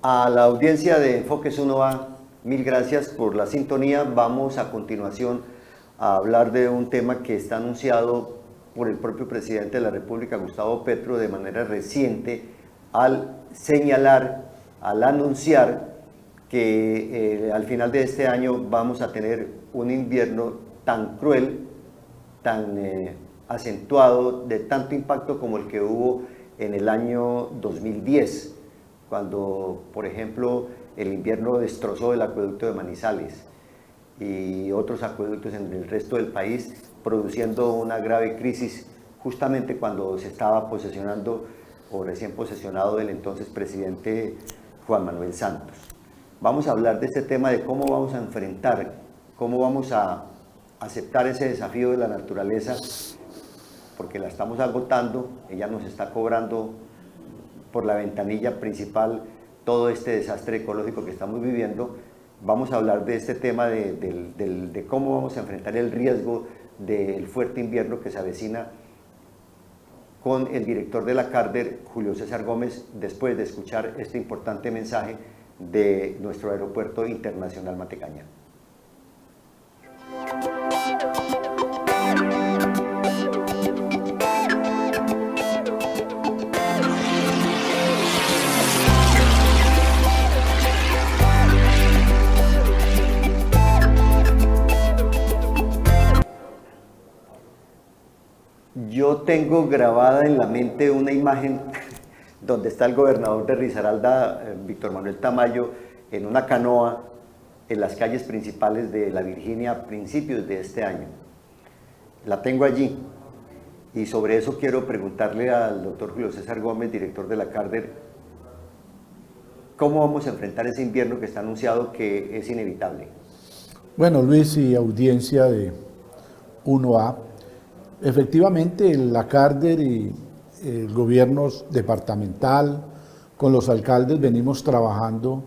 A la audiencia de Enfoques 1A, mil gracias por la sintonía. Vamos a continuación a hablar de un tema que está anunciado por el propio presidente de la República, Gustavo Petro, de manera reciente, al señalar, al anunciar que al final de este año vamos a tener un invierno tan cruel, tan acentuado, de tanto impacto como el que hubo en el año 2010, cuando, por ejemplo, el invierno destrozó el acueducto de Manizales y otros acueductos en el resto del país, produciendo una grave crisis justamente cuando se estaba posesionando o recién posesionado el entonces presidente Juan Manuel Santos. Vamos a hablar de este tema, de cómo vamos a enfrentar, cómo vamos a aceptar ese desafío de la naturaleza, porque la estamos agotando, ella nos está cobrando por la ventanilla principal todo este desastre ecológico que estamos viviendo. Vamos a hablar de este tema de cómo vamos a enfrentar el riesgo del fuerte invierno que se avecina con el director de la Carder, Julio César Gómez, después de escuchar este importante mensaje de nuestro aeropuerto internacional Matecaña. Yo tengo grabada en la mente una imagen donde está el gobernador de Risaralda, Víctor Manuel Tamayo, en una canoa en las calles principales de La Virginia a principios de este año. La tengo allí y sobre eso quiero preguntarle al doctor Julio César Gómez, director de la Carder, ¿cómo vamos a enfrentar ese invierno que está anunciado, que es inevitable? Bueno, Luis y audiencia de 1A, efectivamente la Carder y el gobierno departamental con los alcaldes venimos trabajando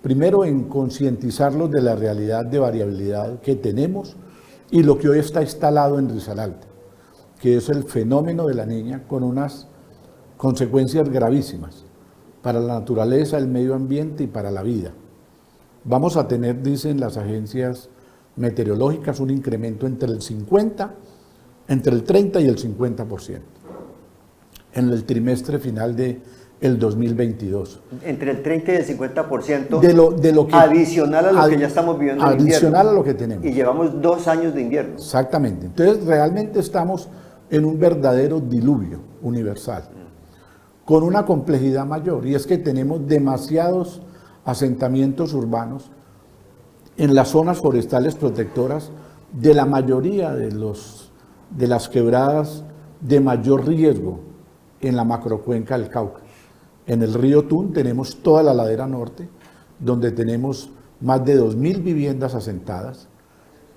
primero en concientizarlos de la realidad de variabilidad que tenemos y lo que hoy está instalado en Risaralda, que es el fenómeno de la Niña con unas consecuencias gravísimas para la naturaleza, el medio ambiente y para la vida. Vamos a tener, dicen las agencias meteorológicas, un incremento entre el 30 y el 50% en el trimestre final del 2022. Entre el 30 y el 50% de lo que, adicional a lo que ya estamos viviendo en invierno. Adicional a lo que tenemos. Y llevamos 2 años de invierno. Exactamente. Entonces realmente estamos en un verdadero diluvio universal, con una complejidad mayor, y es que tenemos demasiados asentamientos urbanos en las zonas forestales protectoras de la mayoría de las quebradas de mayor riesgo en la macrocuenca del Cauca. En el río Tun tenemos toda la ladera norte, donde tenemos más de 2.000 viviendas asentadas.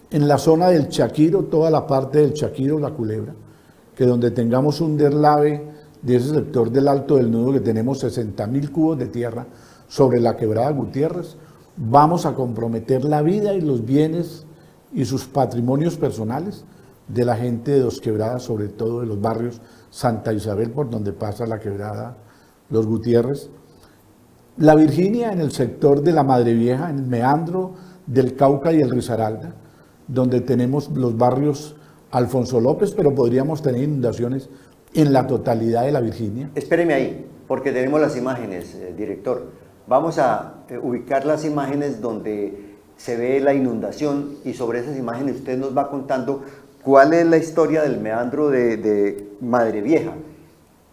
En la zona del Chaquiro, toda la parte del Chaquiro, la Culebra, que donde tengamos un deslave de ese sector del Alto del Nudo, que tenemos 60.000 cubos de tierra sobre la quebrada Gutiérrez, vamos a comprometer la vida y los bienes y sus patrimonios personales de la gente de Dos Quebradas, sobre todo de los barrios Santa Isabel, por donde pasa la quebrada Los Gutiérrez. La Virginia, en el sector de la Madre Vieja, en el meandro del Cauca y el Risaralda, donde tenemos los barrios Alfonso López, pero podríamos tener inundaciones en la totalidad de la Virginia. Espéreme ahí, porque tenemos las imágenes, director. Vamos a ubicar las imágenes donde se ve la inundación, y sobre esas imágenes usted nos va contando cuál es la historia del meandro de Madre Vieja.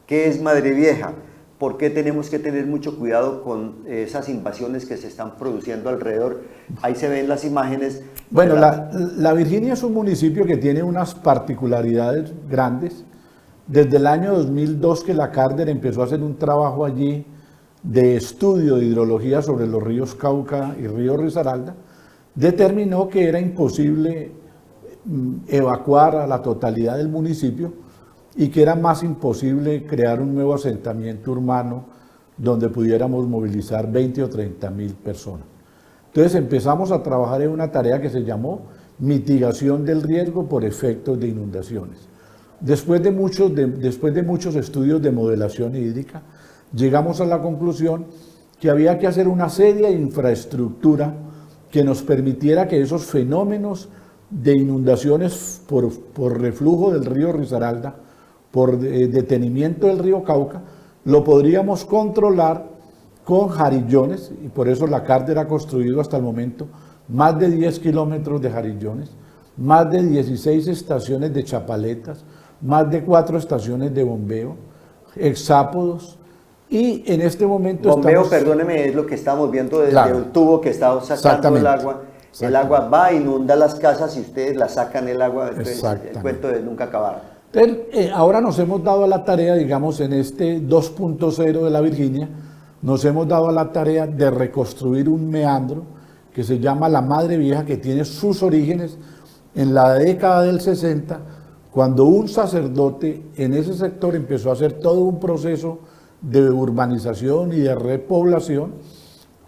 ¿Qué es Madre Vieja? ¿Por qué tenemos que tener mucho cuidado con esas invasiones que se están produciendo alrededor? Ahí se ven las imágenes. Bueno, la Virginia es un municipio que tiene unas particularidades grandes. Desde el año 2002 que la Carder empezó a hacer un trabajo allí de estudio de hidrología sobre los ríos Cauca y río Risaralda, determinó que era imposible evacuar a la totalidad del municipio y que era más imposible crear un nuevo asentamiento urbano donde pudiéramos movilizar 20 o 30.000 personas. Entonces empezamos a trabajar en una tarea que se llamó mitigación del riesgo por efectos de inundaciones. Después de muchos estudios de modelación hídrica, llegamos a la conclusión que había que hacer una seria infraestructura que nos permitiera que esos fenómenos de inundaciones por reflujo del río Risaralda, por detenimiento del río Cauca, lo podríamos controlar con jarillones, y por eso la CARD ha construido hasta el momento más de 10 kilómetros de jarillones, más de 16 estaciones de chapaletas, más de 4 estaciones de bombeo, hexápodos, y en este momento bombeo, estamos... perdóneme, es lo que estamos viendo desde el tubo que está sacando el agua. El agua va, inunda las casas y ustedes la sacan el agua, entonces el cuento de nunca acabar. Entonces, ahora nos hemos dado a la tarea, digamos, en este 2.0 de la Virginia, nos hemos dado a la tarea de reconstruir un meandro que se llama la Madre Vieja, que tiene sus orígenes en la década del 60, cuando un sacerdote en ese sector empezó a hacer todo un proceso de urbanización y de repoblación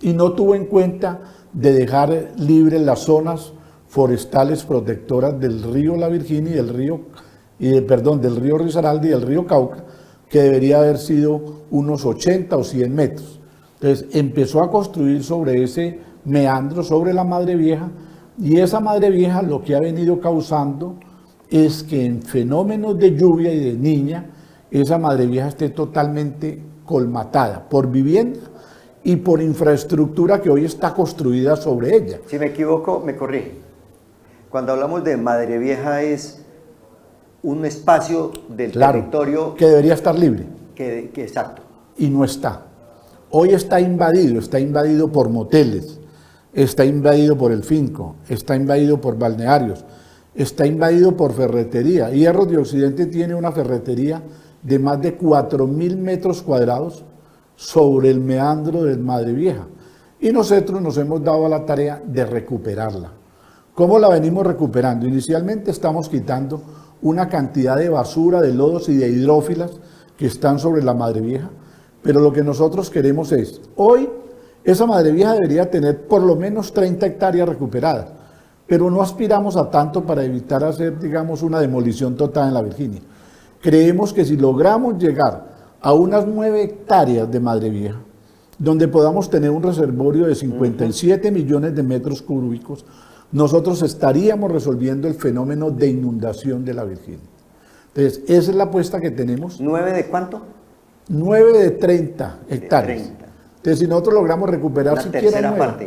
y no tuvo en cuenta de dejar libres las zonas forestales protectoras del río La Virginia y del río Risaralda y del río Cauca, que debería haber sido unos 80 o 100 metros. Entonces empezó a construir sobre ese meandro, sobre la Madre Vieja, y esa Madre Vieja lo que ha venido causando es que en fenómenos de lluvia y de niña, esa Madre Vieja esté totalmente colmatada por vivienda y por infraestructura que hoy está construida sobre ella. Si me equivoco, me corrige. Cuando hablamos de Madre Vieja es un espacio del territorio que debería estar libre. Exacto. Y no está. Hoy está invadido por moteles, está invadido por el Finco, está invadido por balnearios, está invadido por ferretería. Hierros de Occidente tiene una ferretería de más de 4.000 metros cuadrados sobre el meandro del Madre Vieja. Y nosotros nos hemos dado a la tarea de recuperarla. ¿Cómo la venimos recuperando? Inicialmente estamos quitando una cantidad de basura, de lodos y de hidrófilas que están sobre la Madre Vieja, pero lo que nosotros queremos es, hoy esa Madre Vieja debería tener por lo menos 30 hectáreas recuperadas, pero no aspiramos a tanto para evitar hacer, digamos, una demolición total en la Virginia. Creemos que si logramos llegar a unas 9 hectáreas de Madre Vieja, donde podamos tener un reservorio de 57 millones de metros cúbicos, nosotros estaríamos resolviendo el fenómeno de inundación de la Virginia. Entonces, esa es la apuesta que tenemos. ¿9 de cuánto? 9 de 30 hectáreas. De 30. Entonces, si nosotros logramos recuperar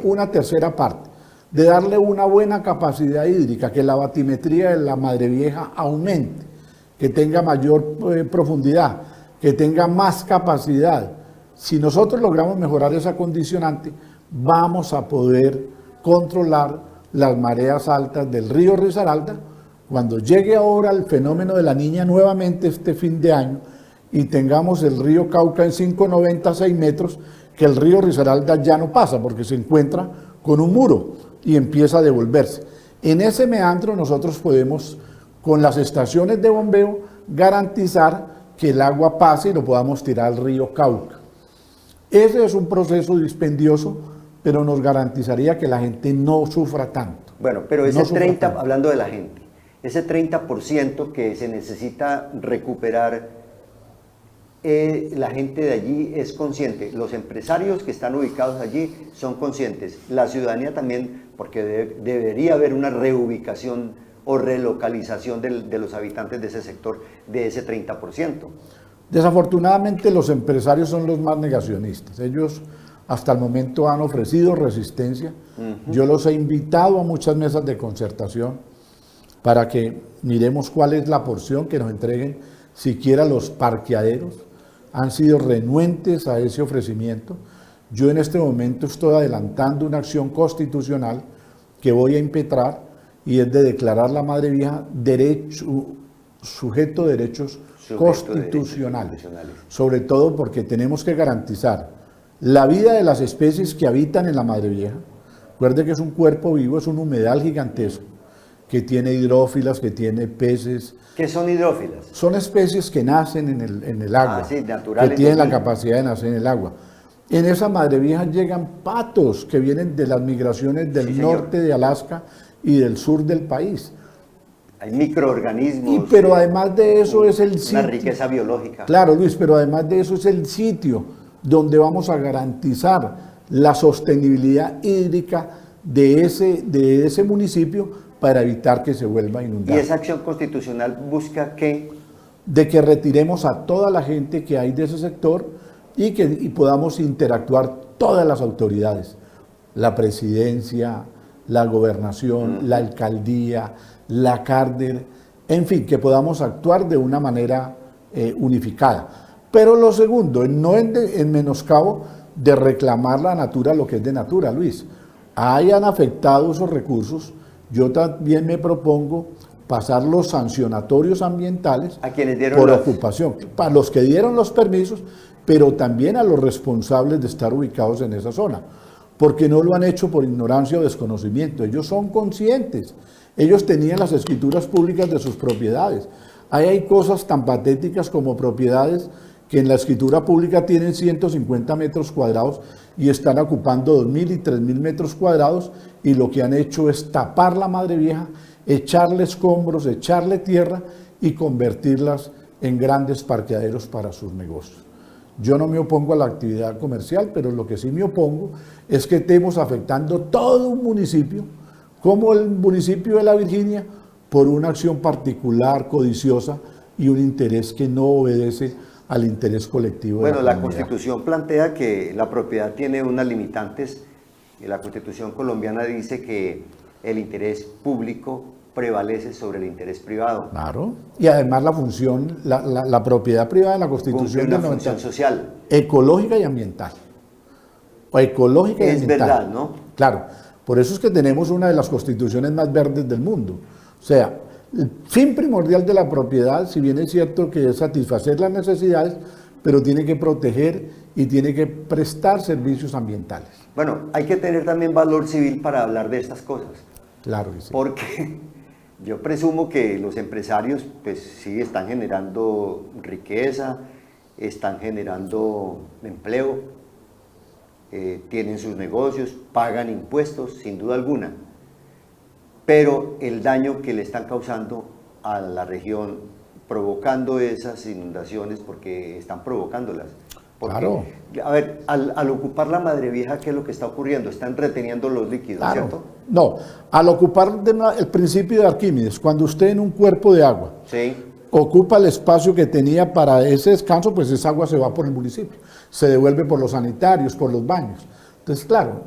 una tercera parte, de darle una buena capacidad hídrica, que la batimetría de la Madre Vieja aumente, que tenga mayor profundidad, que tenga más capacidad. Si nosotros logramos mejorar esa condicionante, vamos a poder controlar las mareas altas del río Risaralda. Cuando llegue ahora el fenómeno de la niña nuevamente este fin de año y tengamos el río Cauca en 5,96 metros, que el río Risaralda ya no pasa porque se encuentra con un muro y empieza a devolverse. En ese meandro nosotros podemos, con las estaciones de bombeo, garantizar que el agua pase y lo podamos tirar al río Cauca. Ese es un proceso dispendioso, pero nos garantizaría que la gente no sufra tanto. Bueno, pero ese 30%, hablando de la gente, ese 30% que se necesita recuperar, la gente de allí es consciente, los empresarios que están ubicados allí son conscientes, la ciudadanía también, porque debería haber una reubicación o relocalización de los habitantes de ese sector, de ese 30%. Desafortunadamente los empresarios son los más negacionistas. Ellos hasta el momento han ofrecido resistencia. Yo los he invitado a muchas mesas de concertación para que miremos cuál es la porción que nos entreguen, siquiera los parqueaderos. Han sido renuentes a ese ofrecimiento. Yo en este momento estoy adelantando una acción constitucional que voy a impetrar y es de declarar la Madre Vieja sujeto de derechos constitucionales, sobre todo porque tenemos que garantizar la vida de las especies que habitan en la Madre Vieja. Recuerde que es un cuerpo vivo, es un humedal gigantesco, que tiene hidrófilas, que tiene peces. ¿Qué son hidrófilas? Son especies que nacen en el agua, sí, naturales, que tienen la capacidad de nacer en el agua. En esa Madre Vieja llegan patos que vienen de las migraciones del norte de Alaska y del sur del país. Hay microorganismos. Pero además de eso es el sitio. Una riqueza biológica. Claro, Luis, pero además de eso es el sitio donde vamos a garantizar la sostenibilidad hídrica de ese municipio para evitar que se vuelva a inundar. ¿Y esa acción constitucional busca qué? De que retiremos a toda la gente que hay de ese sector y podamos interactuar todas las autoridades, la presidencia, la gobernación, la alcaldía, la cárcel, en fin, que podamos actuar de una manera unificada. Pero lo segundo, no en menoscabo de reclamar la natura lo que es de natura, Luis. Hayan afectado esos recursos, yo también me propongo pasar los sancionatorios ambientales a quienes dieron por ocupación, para los que dieron los permisos, pero también a los responsables de estar ubicados en esa zona, porque no lo han hecho por ignorancia o desconocimiento, ellos son conscientes, ellos tenían las escrituras públicas de sus propiedades. Ahí hay cosas tan patéticas como propiedades que en la escritura pública tienen 150 metros cuadrados y están ocupando 2.000 y 3.000 metros cuadrados, y lo que han hecho es tapar la Madre Vieja, echarle escombros, echarle tierra y convertirlas en grandes parqueaderos para sus negocios. Yo no me opongo a la actividad comercial, pero lo que sí me opongo es que estemos afectando todo un municipio, como el municipio de La Virginia, por una acción particular, codiciosa y un interés que no obedece al interés colectivo. Bueno, la Constitución plantea que la propiedad tiene unas limitantes. La Constitución colombiana dice que el interés público prevalece sobre el interés privado. Claro, y además la función, la propiedad privada de la Constitución cumple una función social, ecológica y ambiental. O ecológica y ambiental. Es verdad, ¿no? Claro, por eso es que tenemos una de las constituciones más verdes del mundo. O sea, el fin primordial de la propiedad, si bien es cierto que es satisfacer las necesidades, pero tiene que proteger y tiene que prestar servicios ambientales. Bueno, hay que tener también valor civil para hablar de estas cosas. Claro que sí. Porque yo presumo que los empresarios, pues sí, están generando riqueza, están generando empleo, tienen sus negocios, pagan impuestos, sin duda alguna. Pero el daño que le están causando a la región, provocando esas inundaciones, porque están provocándolas. Porque, claro. A ver, al ocupar la Madre Vieja, ¿qué es lo que está ocurriendo? Están reteniendo los líquidos, claro. ¿cierto? No, al ocupar el principio de Arquímedes, cuando usted en un cuerpo de agua sí. ocupa el espacio que tenía para ese descanso, pues esa agua se va por el municipio, se devuelve por los sanitarios, por los baños. Entonces, claro,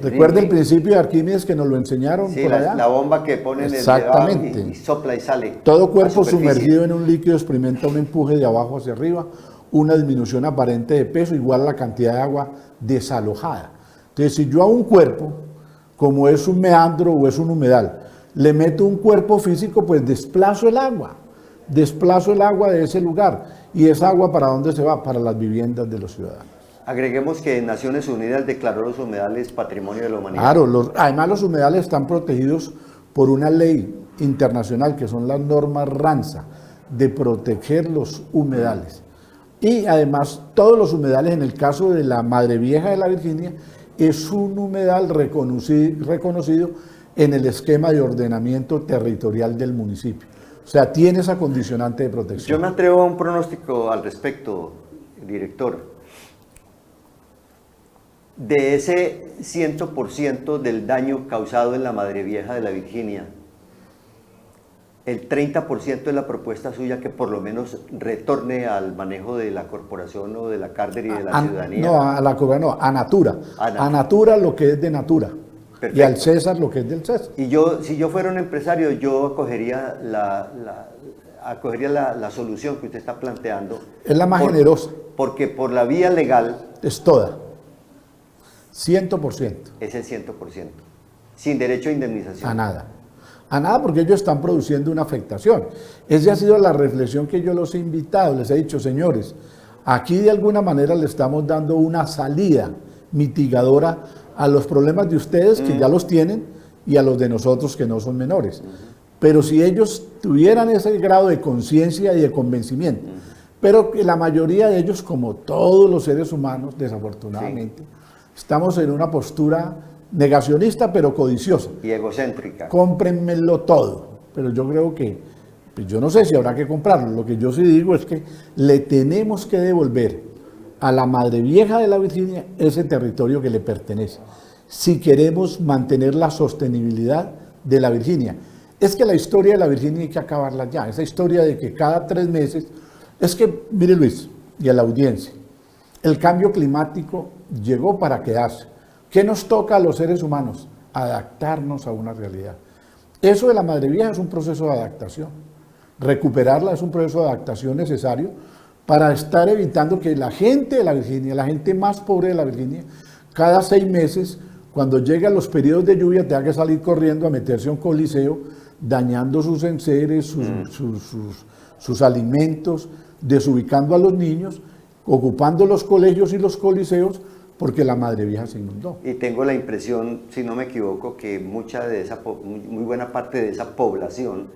recuerda el principio de Arquímedes que nos lo enseñaron por allá. La bomba que ponen exactamente. Y sopla y sale. Todo cuerpo sumergido en un líquido experimenta un empuje de abajo hacia arriba, una disminución aparente de peso igual a la cantidad de agua desalojada. Entonces, si yo a un cuerpo, como es un meandro o es un humedal, le meto un cuerpo físico, pues desplazo el agua de ese lugar. ¿Y esa agua para dónde se va? Para las viviendas de los ciudadanos. Agreguemos que Naciones Unidas declaró los humedales Patrimonio de la Humanidad. Claro, además los humedales están protegidos por una ley internacional, que son las normas Ramsar, de proteger los humedales. Y además todos los humedales, en el caso de la Madre Vieja de La Virginia, es un humedal reconocido en el esquema de ordenamiento territorial del municipio. O sea, tiene esa condicionante de protección. Yo me atrevo a un pronóstico al respecto, director. De ese 100% del daño causado en la Madre Vieja de La Virginia, el 30% de la propuesta suya que por lo menos retorne al manejo de la corporación o de la cárcel y de la ciudadanía. No, a Natura. A Natura lo que es de Natura. Perfecto. Y al César lo que es del César. Y si yo fuera un empresario, yo acogería la solución que usted está planteando. Es la más generosa. Porque por la vía legal... Es toda. 100%. Es el 100%. Sin derecho a indemnización. A nada. A nada, porque ellos están produciendo una afectación. Esa ha sido la reflexión que yo los he invitado. Les he dicho, señores, aquí de alguna manera le estamos dando una salida mitigadora a los problemas de ustedes, que ya los tienen, y a los de nosotros, que no son menores. Pero si ellos tuvieran ese grado de conciencia y de convencimiento, pero que la mayoría de ellos, como todos los seres humanos, desafortunadamente, estamos en una postura negacionista, pero codiciosa. Y egocéntrica. Cómprenmelo todo. Pero yo creo que, pues yo no sé si habrá que comprarlo. Lo que yo sí digo es que le tenemos que devolver a la Madre Vieja de la Virginia ese territorio que le pertenece, si queremos mantener la sostenibilidad de la Virginia. Es que la historia de la Virginia hay que acabarla ya, esa historia de que cada 3 meses, es que, mire Luis, y a la audiencia, el cambio climático llegó para quedarse. ¿Qué nos toca a los seres humanos? Adaptarnos a una realidad. Eso de la Madre Vieja es un proceso de adaptación. Recuperarla es un proceso de adaptación necesario para estar evitando que la gente de la Virginia, la gente más pobre de la Virginia, cada 6 meses, cuando llegan los periodos de lluvia, tenga que salir corriendo a meterse a un coliseo, dañando sus enseres, sus alimentos, desubicando a los niños, ocupando los colegios y los coliseos, porque la Madre Vieja se inundó. Y tengo la impresión, si no me equivoco, que muy buena parte de esa población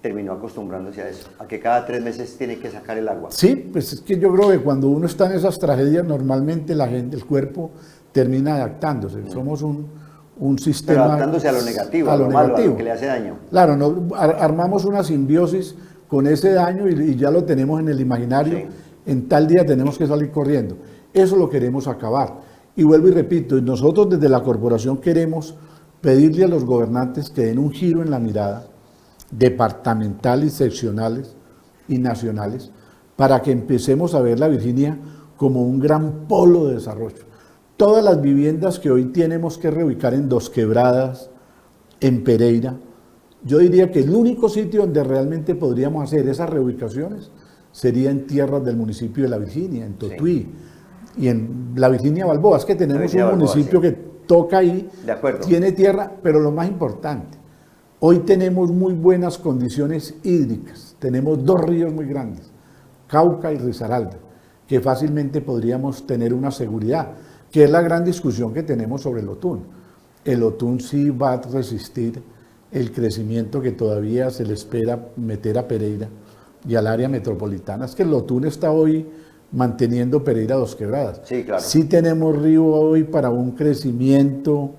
terminó acostumbrándose a eso, a que cada 3 meses tiene que sacar el agua. Sí, pues es que yo creo que cuando uno está en esas tragedias, normalmente la gente, el cuerpo termina adaptándose. Somos un sistema... Pero adaptándose a lo negativo, a lo malo, a lo que le hace daño. Claro, no, armamos una simbiosis con ese daño y ya lo tenemos en el imaginario. Sí. En tal día tenemos que salir corriendo. Eso lo queremos acabar. Y vuelvo y repito, nosotros desde la corporación queremos pedirle a los gobernantes que den un giro en la mirada, departamental y seccionales y nacionales, para que empecemos a ver la Virginia como un gran polo de desarrollo. Todas las viviendas que hoy tenemos que reubicar en Dos Quebradas, en Pereira, yo diría que el único sitio donde realmente podríamos hacer esas reubicaciones sería en tierras del municipio de La Virginia, en Totuí, sí. Y en La Virginia Balboa. Es que tenemos un municipio sí. Que toca ahí, tiene tierra, pero lo más importante, hoy tenemos muy buenas condiciones hídricas, tenemos 2 ríos muy grandes, Cauca y Risaralda, que fácilmente podríamos tener una seguridad, que es la gran discusión que tenemos sobre el Otún. El Otún sí va a resistir el crecimiento que todavía se le espera meter a Pereira y al área metropolitana. Es que el Otún está hoy manteniendo Pereira Dos Quebradas. Sí, claro. Sí tenemos río hoy para un crecimiento...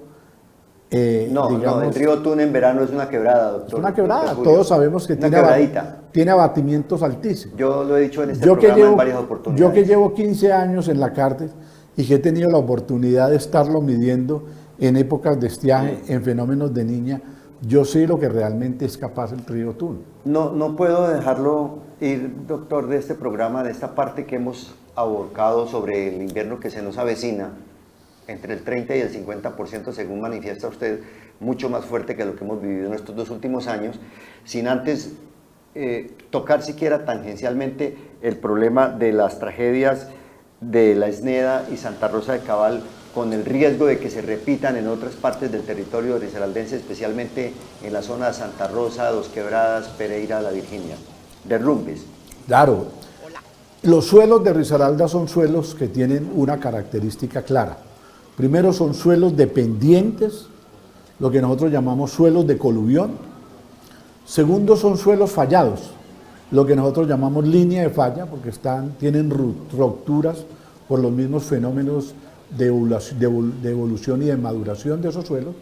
No, el río Otún en verano es una quebrada, doctor. Es una quebrada, todos sabemos que tiene abatimientos altísimos. Yo lo he dicho en este programa en varias oportunidades. Yo que llevo 15 años en la cárcel y que he tenido la oportunidad de estarlo midiendo en épocas de estiaje, en fenómenos de niña, yo sé lo que realmente es capaz el río Otún. No puedo dejarlo ir, doctor, de este programa, de esta parte que hemos abocado sobre el invierno que se nos avecina, entre el 30 y el 50%, según manifiesta usted, mucho más fuerte que lo que hemos vivido en estos 2 últimos años, sin antes tocar siquiera tangencialmente el problema de las tragedias de La Esneda y Santa Rosa de Cabal, con el riesgo de que se repitan en otras partes del territorio risaraldense, especialmente en la zona de Santa Rosa, Dos Quebradas, Pereira, La Virginia. Derrumbes. Claro. Los suelos de Risaralda son suelos que tienen una característica clara. Primero son suelos dependientes, lo que nosotros llamamos suelos de coluvión. Segundo son suelos fallados, lo que nosotros llamamos línea de falla, porque tienen rupturas por los mismos fenómenos de evolución y de maduración de esos suelos.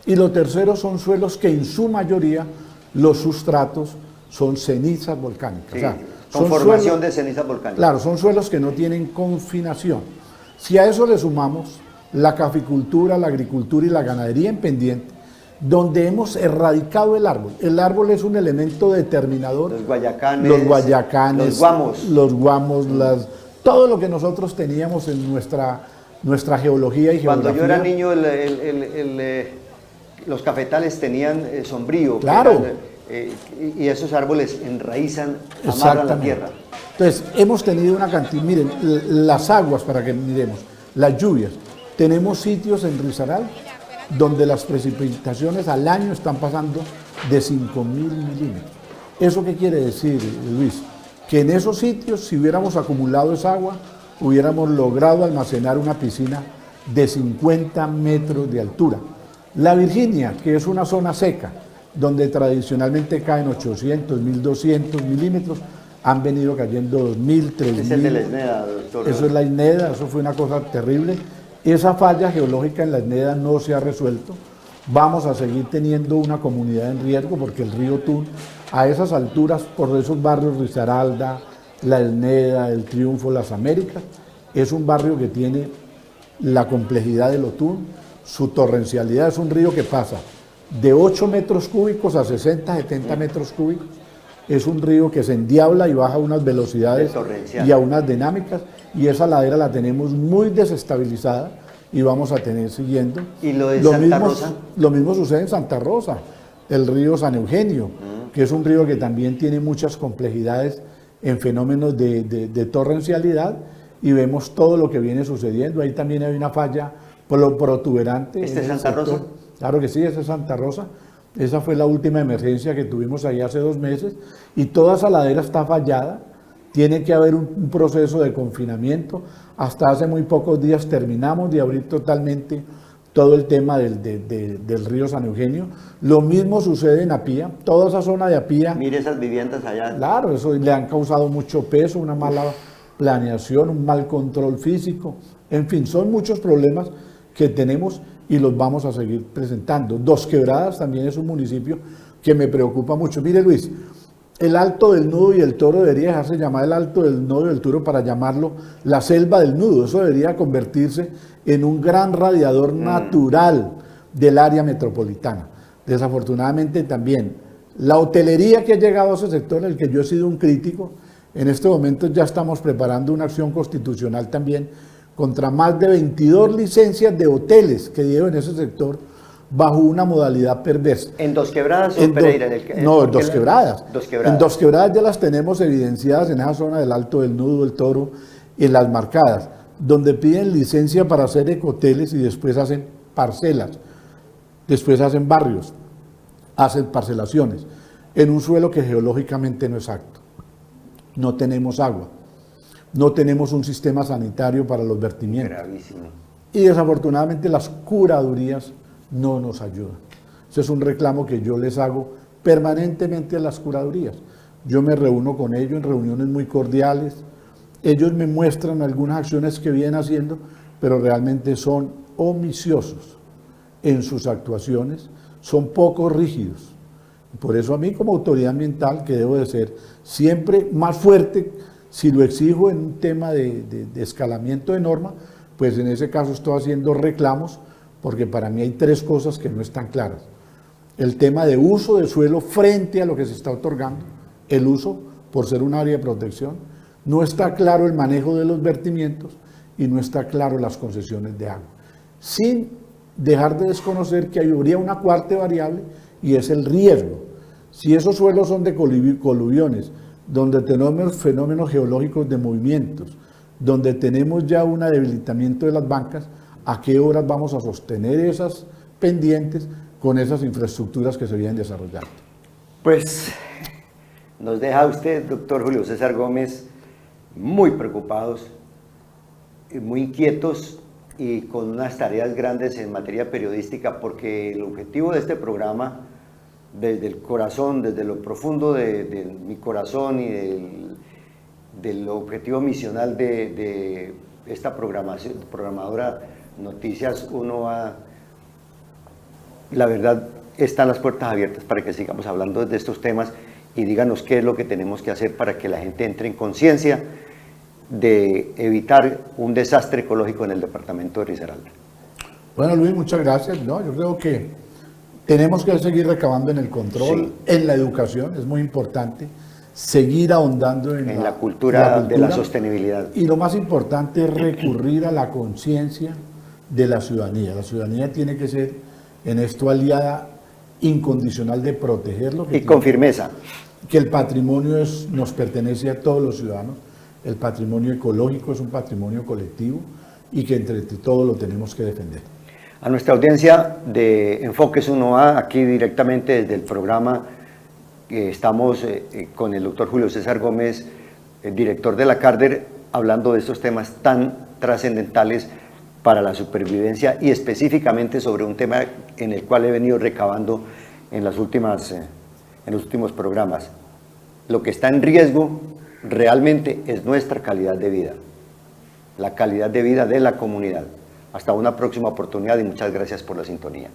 Y lo tercero son suelos que en su mayoría los sustratos son cenizas volcánicas. Sí, o sea, con formación de cenizas volcánicas. Claro, son suelos que no tienen confinación. Si a eso le sumamos la caficultura, la agricultura y la ganadería en pendiente, donde hemos erradicado el árbol. El árbol es un elemento determinador. Los guayacanes, los guamos, todo lo que nosotros teníamos en nuestra geología y geografía. Cuando yo era niño, los cafetales tenían sombrío. Claro. Y esos árboles enraizan, amarran la tierra. Entonces, hemos tenido una cantidad, miren, las aguas, para que miremos, las lluvias. Tenemos sitios en Risaralda donde las precipitaciones al año están pasando de 5.000 milímetros. ¿Eso qué quiere decir, Luis? Que en esos sitios, si hubiéramos acumulado esa agua, hubiéramos logrado almacenar una piscina de 50 metros de altura. La Virginia, que es una zona seca, donde tradicionalmente caen 800, 1.200 milímetros, han venido cayendo 2.000, 3.000. Es el de La Esneda, doctor. Eso es La Esneda, eso fue una cosa terrible. Esa falla geológica en La Esneda no se ha resuelto. Vamos a seguir teniendo una comunidad en riesgo porque el río Otún, a esas alturas, por esos barrios Risaralda, La Esneda, El Triunfo, Las Américas, es un barrio que tiene la complejidad del Otún, su torrencialidad, es un río que pasa de 8 metros cúbicos a 60, 70 metros cúbicos. Es un río que se endiabla y baja a unas velocidades y a unas dinámicas, y esa ladera la tenemos muy desestabilizada y vamos a tener siguiendo. ¿Y lo de Santa Rosa? Lo mismo sucede en Santa Rosa, el río San Eugenio, que es un río que también tiene muchas complejidades en fenómenos de torrencialidad, y vemos todo lo que viene sucediendo. Ahí también hay una falla protuberante. ¿Este es Santa Rosa? Claro que sí, ese es Santa Rosa. Esa fue la última emergencia que tuvimos ahí hace 2 meses, y toda esa ladera está fallada. Tiene que haber un proceso de confinamiento. Hasta hace muy pocos días terminamos de abrir totalmente todo el tema del río San Eugenio. Lo mismo sucede en Apía, toda esa zona de Apía. Mire esas viviendas allá. Claro, eso le han causado mucho peso, una mala planeación, un mal control físico. En fin, son muchos problemas que tenemos y los vamos a seguir presentando. Dos Quebradas también es un municipio que me preocupa mucho. Mire, Luis, el Alto del Nudo y el Toro debería dejarse llamar el Alto del Nudo y el Toro para llamarlo la Selva del Nudo. Eso debería convertirse en un gran radiador natural del área metropolitana. Desafortunadamente también la hotelería que ha llegado a ese sector, en el que yo he sido un crítico, en este momento ya estamos preparando una acción constitucional también contra más de 22 licencias de hoteles que dieron en ese sector bajo una modalidad perversa. ¿En Dos Quebradas o Pereira? No, en Dos Quebradas. Dos Quebradas. En Dos Quebradas ya las tenemos evidenciadas en esa zona del Alto del Nudo, el Toro, en las Marcadas, donde piden licencia para hacer ecoteles y después hacen parcelas, después hacen barrios, hacen parcelaciones, en un suelo que geológicamente no es exacto. No tenemos agua, no tenemos un sistema sanitario para los vertimientos. Gravísimo. Y desafortunadamente las curadurías no nos ayudan. Ese es un reclamo que yo les hago permanentemente a las curadurías. Yo me reúno con ellos en reuniones muy cordiales, ellos me muestran algunas acciones que vienen haciendo, pero realmente son omisiosos en sus actuaciones, son poco rígidos. Por eso a mí, como autoridad ambiental, que debo de ser siempre más fuerte, si lo exijo en un tema de escalamiento de norma, pues en ese caso estoy haciendo reclamos, porque para mí hay 3 cosas que no están claras. El tema de uso de suelo frente a lo que se está otorgando, el uso por ser un área de protección, no está claro el manejo de los vertimientos y no está claro las concesiones de agua. Sin dejar de desconocer que habría una cuarta variable, y es el riesgo. Si esos suelos son de coluviones, donde tenemos fenómenos geológicos de movimientos, donde tenemos ya un debilitamiento de las bancas, ¿a qué horas vamos a sostener esas pendientes con esas infraestructuras que se vienen desarrollando? Pues nos deja usted, doctor Julio César Gómez, muy preocupados, muy inquietos y con unas tareas grandes en materia periodística, porque el objetivo de este programa, desde el corazón, desde lo profundo de mi corazón y del objetivo misional de esta programadora Noticias 1A, la verdad, están las puertas abiertas para que sigamos hablando de estos temas y díganos qué es lo que tenemos que hacer para que la gente entre en conciencia de evitar un desastre ecológico en el departamento de Risaralda. Bueno, Luis, muchas gracias. No, yo creo que tenemos que seguir recabando en el control, en la educación, es muy importante, seguir ahondando en la cultura de la sostenibilidad. Y lo más importante es recurrir a la conciencia de la ciudadanía. La ciudadanía tiene que ser en esto aliada incondicional de protegerlo. Y con firmeza. Que el patrimonio nos pertenece a todos los ciudadanos, el patrimonio ecológico es un patrimonio colectivo y que entre todos lo tenemos que defender. A nuestra audiencia de Enfoques 1A, aquí directamente desde el programa, estamos con el doctor Julio César Gómez, el director de la CARDER, hablando de estos temas tan trascendentales para la supervivencia y específicamente sobre un tema en el cual he venido recabando en los últimos programas. Lo que está en riesgo realmente es nuestra calidad de vida, la calidad de vida de la comunidad. Hasta una próxima oportunidad y muchas gracias por la sintonía.